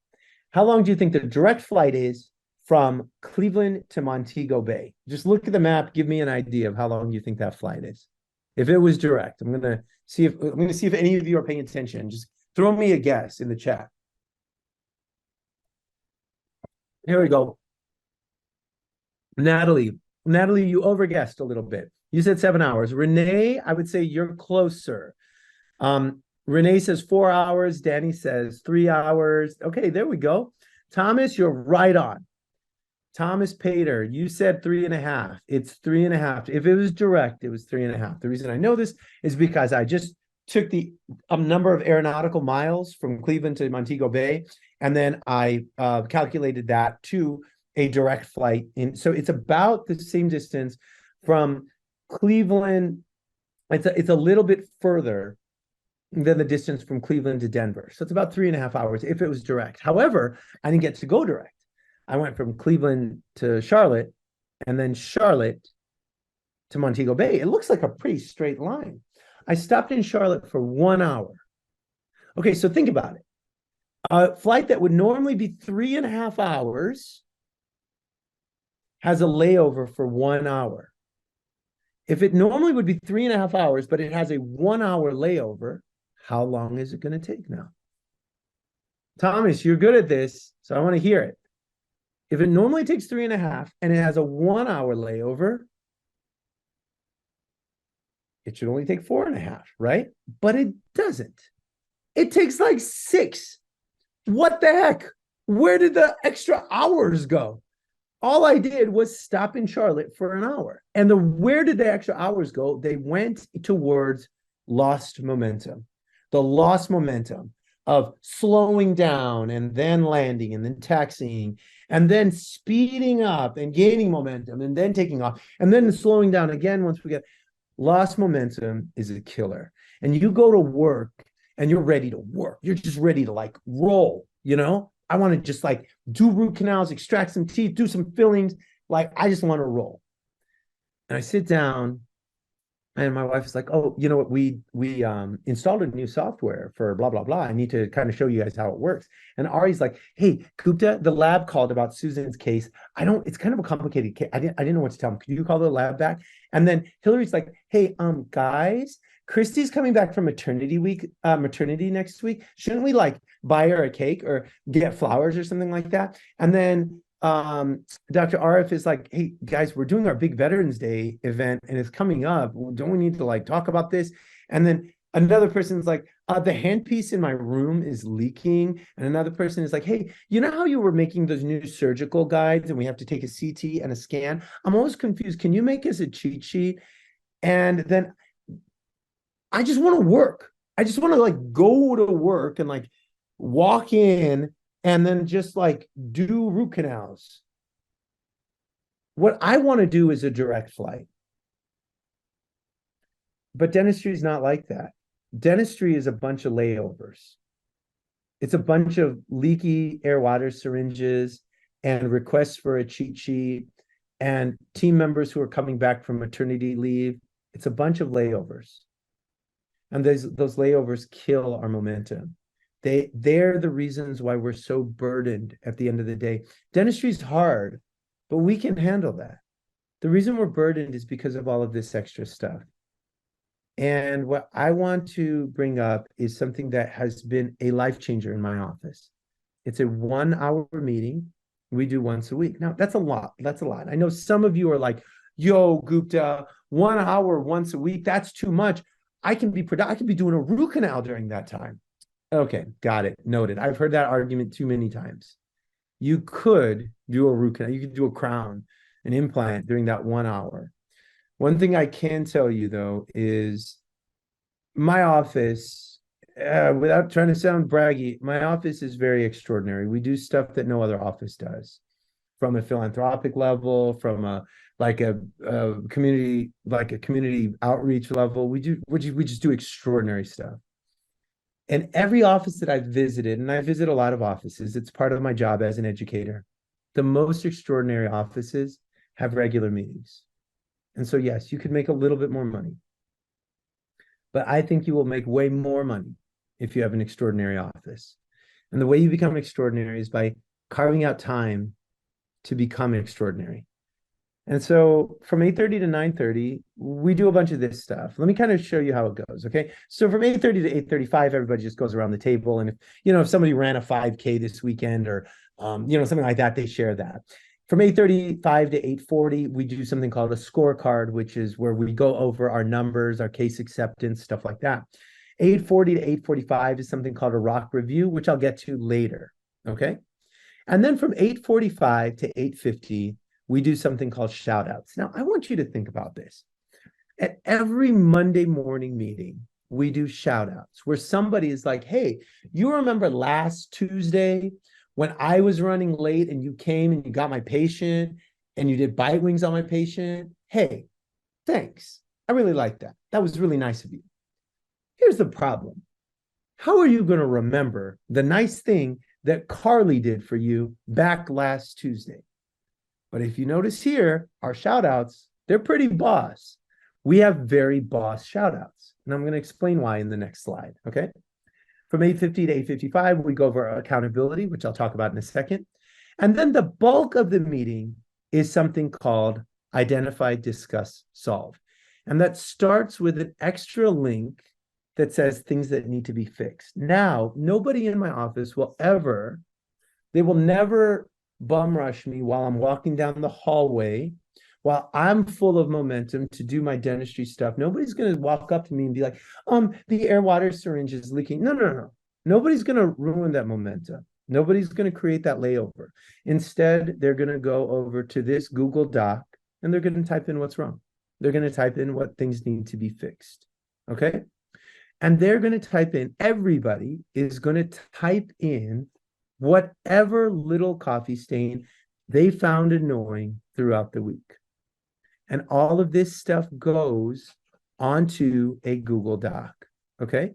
how long do you think the direct flight is from Cleveland to Montego Bay? Just look at the map, give me an idea of how long you think that flight is. If it was direct, I'm gonna see if any of you are paying attention. Just throw me a guess in the chat. Here we go. Natalie, you overguessed a little bit. You said 7 hours. Renee, I would say you're closer. Renee says 4 hours. Danny says 3 hours. Okay, there we go. Thomas, you're right on. Thomas Pater, you said 3.5. It's 3.5. If it was direct, it was 3.5. The reason I know this is because I just took the number of aeronautical miles from Cleveland to Montego Bay, and then I calculated that to a direct flight. So it's about the same distance from Cleveland. It's a little bit further than the distance from Cleveland to Denver. So it's about 3.5 hours if it was direct. However, I didn't get to go direct. I went from Cleveland to Charlotte and then Charlotte to Montego Bay. It looks like a pretty straight line. I stopped in Charlotte for 1 hour. Okay, so think about it. A flight that would normally be 3.5 hours has a layover for 1 hour. If it normally would be 3.5 hours, but it has a 1 hour layover, how long is it going to take now? Thomas, you're good at this, so I want to hear it. If it normally takes 3.5 and it has a 1 hour layover, it should only take 4.5, right? But it doesn't. It takes like 6. What the heck? Where did the extra hours go? All I did was stop in Charlotte for an hour. And where did the extra hours go? They went towards lost momentum. The lost momentum of slowing down and then landing and then taxiing and then speeding up and gaining momentum and then taking off and then slowing down again once we get lost momentum is a killer. And you go to work and you're ready to work. You're just ready to like roll, you know? I want to just like do root canals, extract some teeth, do some fillings. Like I just want to roll. And I sit down and my wife is like, oh, you know what? We installed a new software for blah, blah, blah. I need to kind of show you guys how it works. And Ari's like, hey, Gupta, the lab called about Susan's case. It's kind of a complicated case. I didn't know what to tell him. Could you call the lab back? And then Hillary's like, hey, guys, Christy's coming back from maternity next week. Shouldn't we like buy her a cake or get flowers or something like that? And then Dr. Arif is like, hey guys, we're doing our big Veterans Day event and it's coming up. Don't we need to like talk about this? And then another person's like, the handpiece in my room is leaking. And another person is like, hey, you know how you were making those new surgical guides and we have to take a CT and a scan? I'm always confused. Can you make us a cheat sheet? And then I just want to work. I just want to like go to work and like walk in and then just like do root canals. What I want to do is a direct flight. But dentistry is not like that. Dentistry is a bunch of layovers. It's a bunch of leaky air water syringes and requests for a cheat sheet and team members who are coming back from maternity leave. It's a bunch of layovers. And those layovers kill our momentum. They're the reasons why we're so burdened at the end of the day. Dentistry is hard, but we can handle that. The reason we're burdened is because of all of this extra stuff. And what I want to bring up is something that has been a life changer in my office. It's a 1 hour meeting we do once a week. Now, that's a lot. That's a lot. I know some of you are like, yo, Gupta, 1 hour once a week, that's too much. I can be doing a root canal during that time. Okay, got it. Noted. I've heard that argument too many times. You could do a root canal. You could do a crown, an implant during that 1 hour. One thing I can tell you, though, is my office, without trying to sound braggy, my office is very extraordinary. We do stuff that no other office does, from a philanthropic level, from a community outreach level. We just do extraordinary stuff. And every office that I've visited, and I visit a lot of offices, it's part of my job as an educator. The most extraordinary offices have regular meetings. And so, yes, you could make a little bit more money. But I think you will make way more money if you have an extraordinary office. And the way you become extraordinary is by carving out time to become extraordinary. And so from 8:30 to 9:30, we do a bunch of this stuff. Let me kind of show you how it goes, okay? So from 8:30 to 8:35, everybody just goes around the table. And if somebody ran a 5K this weekend or, something like that, they share that. From 8:35 to 8:40, we do something called a scorecard, which is where we go over our numbers, our case acceptance, stuff like that. 8:40 to 8:45 is something called a rock review, which I'll get to later, okay? And then from 8:45 to 8:50, we do something called shout outs. Now, I want you to think about this. At every Monday morning meeting, we do shout outs where somebody is like, hey, you remember last Tuesday when I was running late and you came and you got my patient and you did bite wings on my patient? Hey, thanks. I really like that. That was really nice of you. Here's the problem. How are you going to remember the nice thing that Carly did for you back last Tuesday? But if you notice here, our shout outs, they're pretty boss. We have very boss shout outs. And I'm going to explain why in the next slide, okay? From 8:50 to 8:55, we go over accountability, which I'll talk about in a second. And then the bulk of the meeting is something called identify, discuss, solve. And that starts with an extra link that says things that need to be fixed. Now, nobody in my office they will never bum rush me while I'm walking down the hallway, while I'm full of momentum to do my dentistry stuff. Nobody's going to walk up to me and be like, the air water syringe is leaking. No. Nobody's going to ruin that momentum. Nobody's going to create that layover. Instead, they're going to go over to this Google Doc and they're going to type in what's wrong. They're going to type in what things need to be fixed. Okay? And they're going to type in, everybody is going to type in whatever little coffee stain they found annoying throughout the week. And all of this stuff goes onto a Google Doc. Okay?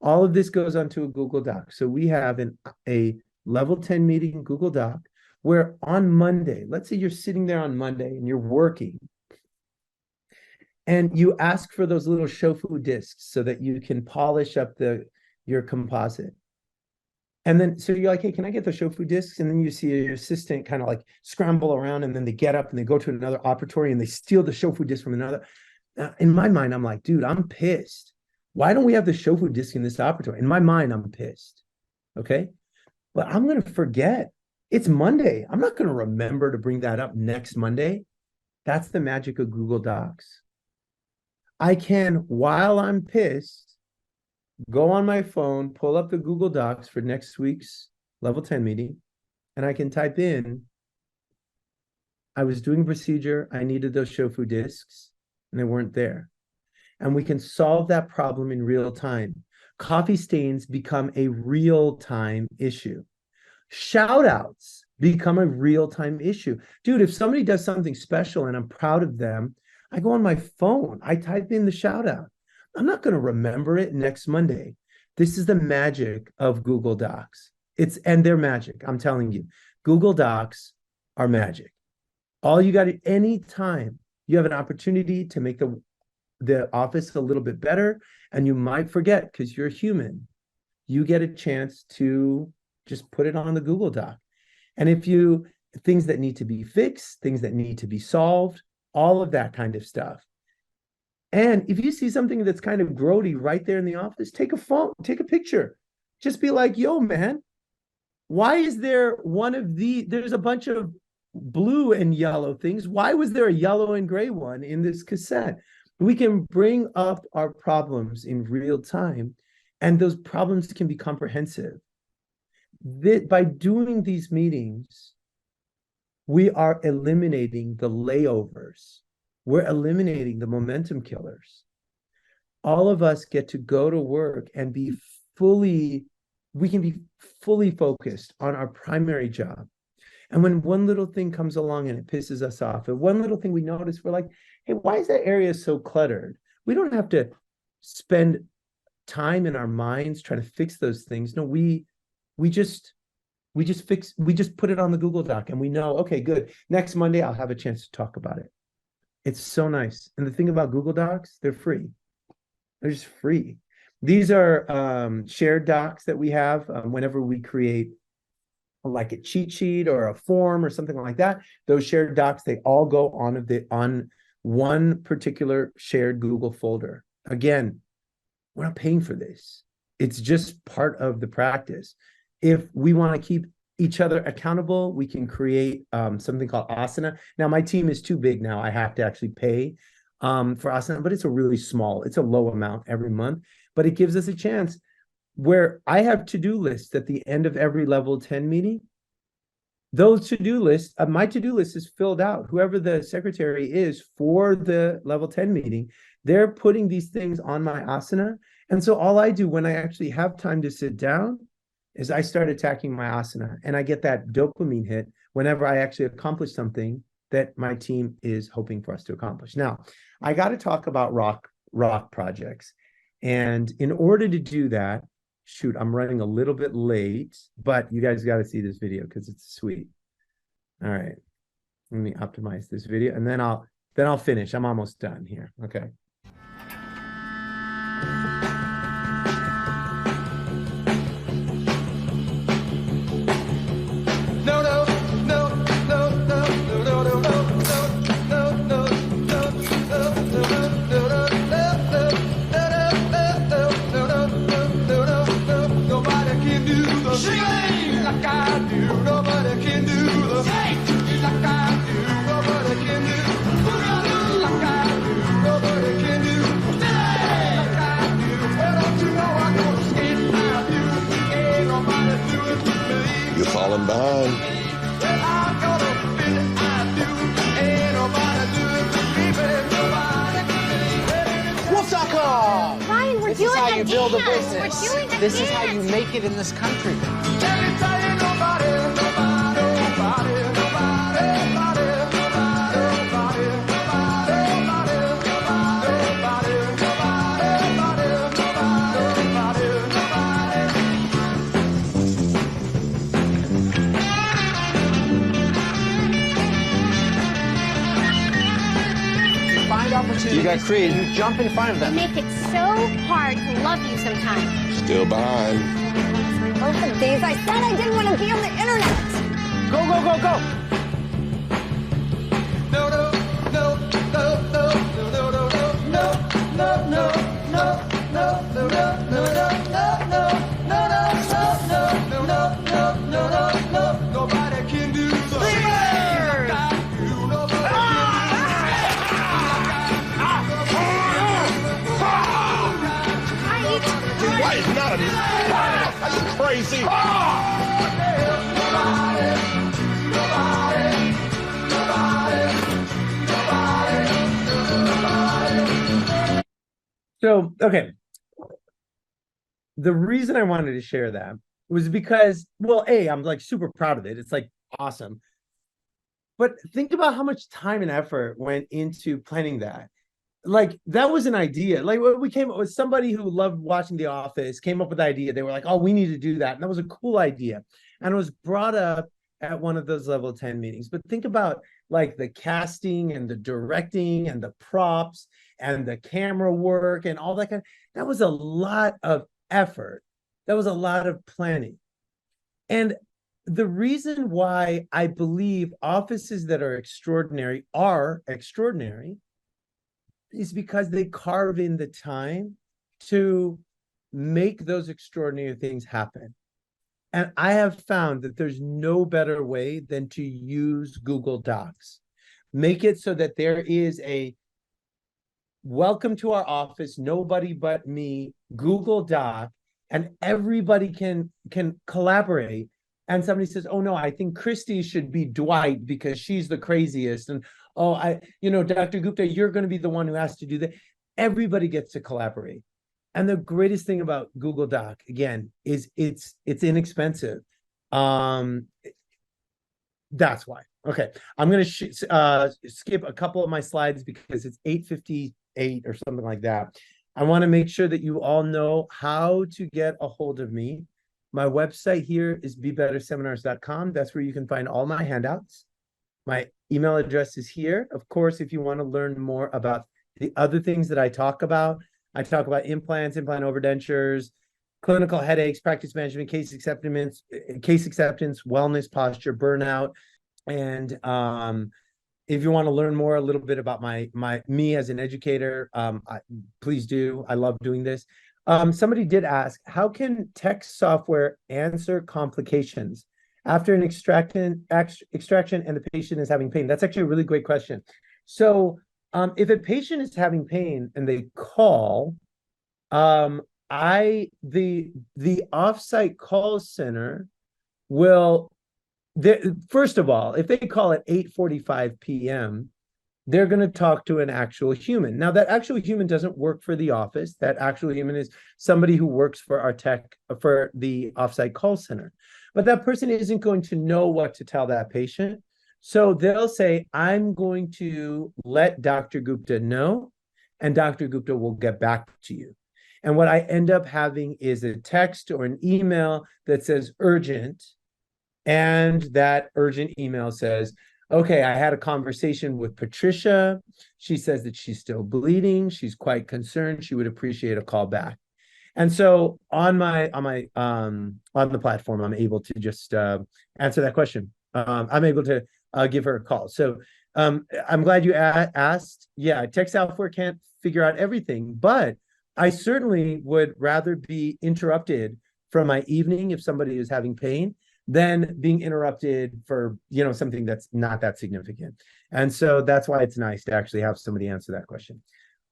All of this goes onto a Google Doc. So we have a level 10 meeting Google Doc where on Monday, let's say you're sitting there on Monday and you're working, and you ask for those little shofu discs so that you can polish up your composite. And then, so you're like, hey, can I get the shofu discs? And then you see your assistant kind of like scramble around, and then they get up and they go to another operatory and they steal the shofu disc from another. In my mind, I'm like, dude, I'm pissed. Why don't we have the shofu disc in this operatory? In my mind, I'm pissed. Okay. But I'm going to forget. It's Monday. I'm not going to remember to bring that up next Monday. That's the magic of Google Docs. I can, while I'm pissed, go on my phone, pull up the Google Docs for next week's level 10 meeting, and I can type in, I was doing a procedure, I needed those shofu discs, and they weren't there. And we can solve that problem in real time. Coffee stains become a real-time issue. Shout outs become a real-time issue. Dude, if somebody does something special and I'm proud of them, I go on my phone, I type in the shout out. I'm not going to remember it next Monday. This is the magic of Google Docs. And they're magic. I'm telling you, Google Docs are magic. All you got to, anytime you have an opportunity to make the office a little bit better, and you might forget because you're human, you get a chance to just put it on the Google Doc. And things that need to be fixed, things that need to be solved, all of that kind of stuff. And if you see something that's kind of grody right there in the office, take a picture. Just be like, yo, man, why is there there's a bunch of blue and yellow things. Why was there a yellow and gray one in this cassette? We can bring up our problems in real time, and those problems can be comprehensive. By doing these meetings, we are eliminating the layovers. We're eliminating the momentum killers. All of us get to go to work and we can be fully focused on our primary job. And when one little thing comes along and it pisses us off, and one little thing we notice, we're like, hey, why is that area so cluttered? We don't have to spend time in our minds trying to fix those things. No, we just put it on the Google Doc and we know, okay, good. Next Monday, I'll have a chance to talk about it. It's so nice. And the thing about Google Docs, they're free. They're just free. These are shared docs that we have whenever we create like a cheat sheet or a form or something like that. Those shared docs, they all go on one particular shared Google folder. Again, we're not paying for this. It's just part of the practice. If we want to keep each other accountable, we can create something called asana. Now, my team is too big now. I have to actually pay for asana, but it's a low amount every month, but it gives us a chance where I have to-do lists at the end of every level 10 meeting. Those to-do lists, my to-do list is filled out. Whoever the secretary is for the level 10 meeting, they're putting these things on my asana. And so all I do when I actually have time to sit down is I start attacking my asana, and I get that dopamine hit whenever I actually accomplish something that my team is hoping for us to accomplish. Now, I got to talk about rock projects. And in order to do that, shoot, I'm running a little bit late, but you guys got to see this video because it's sweet. All right, let me optimize this video, and then I'll finish. I'm almost done here. Okay. Falling behind. Wolf.com! Ryan, This is how you build a business. We're doing a This is how you make it in this country. You got creed. You jump in front of them. You make it so hard to love you sometimes. Still behind. Both of these. I said I didn't want to be on the internet. Go, go, go, go. No, no, no, no, no, no, no, no, no, no, no, no, no, no, no, no, nobody can do the Why is not enough? Are you crazy? So, okay. The reason I wanted to share that was because, well, I'm like super proud of it. It's like awesome. But think about how much time and effort went into planning that. Like, that was an idea. Like, we came up with somebody who loved watching The Office, came up with the idea. They were like, oh, we need to do that. And that was a cool idea. And it was brought up at one of those level 10 meetings. But think about like the casting and the directing and the props and the camera work and all that kind of, that was a lot of effort. That was a lot of planning. And the reason why I believe offices that are extraordinary is because they carve in the time to make those extraordinary things happen. And I have found that there's no better way than to use Google Docs. Make it so that there is a welcome to our office, nobody but me, Google Doc, and everybody can collaborate. And somebody says, oh no, I think Christy should be Dwight because she's the craziest. And oh, Dr. Gupta, you're going to be the one who has to do that. Everybody gets to collaborate. And the greatest thing about Google Doc, again, is it's inexpensive. That's why. Okay, I'm going to skip a couple of my slides because it's 8:58 or something like that. I want to make sure that you all know how to get a hold of me. My website here is bebetterseminars.com. That's where you can find all my handouts. My email address is here. Of course, if you want to learn more about the other things that I talk about implants, implant overdentures, clinical headaches, practice management, case acceptance, wellness, posture, burnout. And if you want to learn more a little bit about me as an educator, please do. I love doing this. Somebody did ask, how can text software answer complications after an extraction and the patient is having pain? That's actually a really great question. So if a patient is having pain and they call, the offsite call center will, first of all, if they call at 8:45 p.m., they're going to talk to an actual human. Now, that actual human doesn't work for the office. That actual human is somebody who works for our tech, for the offsite call center. But that person isn't going to know what to tell that patient. So they'll say, I'm going to let Dr. Gupta know, and Dr. Gupta will get back to you. And what I end up having is a text or an email that says urgent, and that urgent email says, okay, I had a conversation with Patricia. She says that she's still bleeding. She's quite concerned. She would appreciate a call back. And so on the platform, I'm able to just answer that question. I'm able to give her a call. So I'm glad you asked. Yeah, tech software can't figure out everything, but I certainly would rather be interrupted from my evening if somebody is having pain than being interrupted for, something that's not that significant. And so that's why it's nice to actually have somebody answer that question.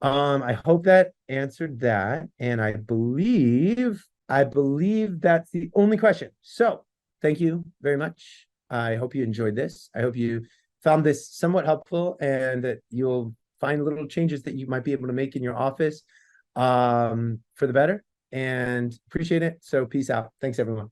I hope that answered that. And I believe that's the only question. So thank you very much. I hope you enjoyed this. I hope you found this somewhat helpful and that you'll find little changes that you might be able to make in your office for the better, and appreciate it. So peace out. Thanks, everyone.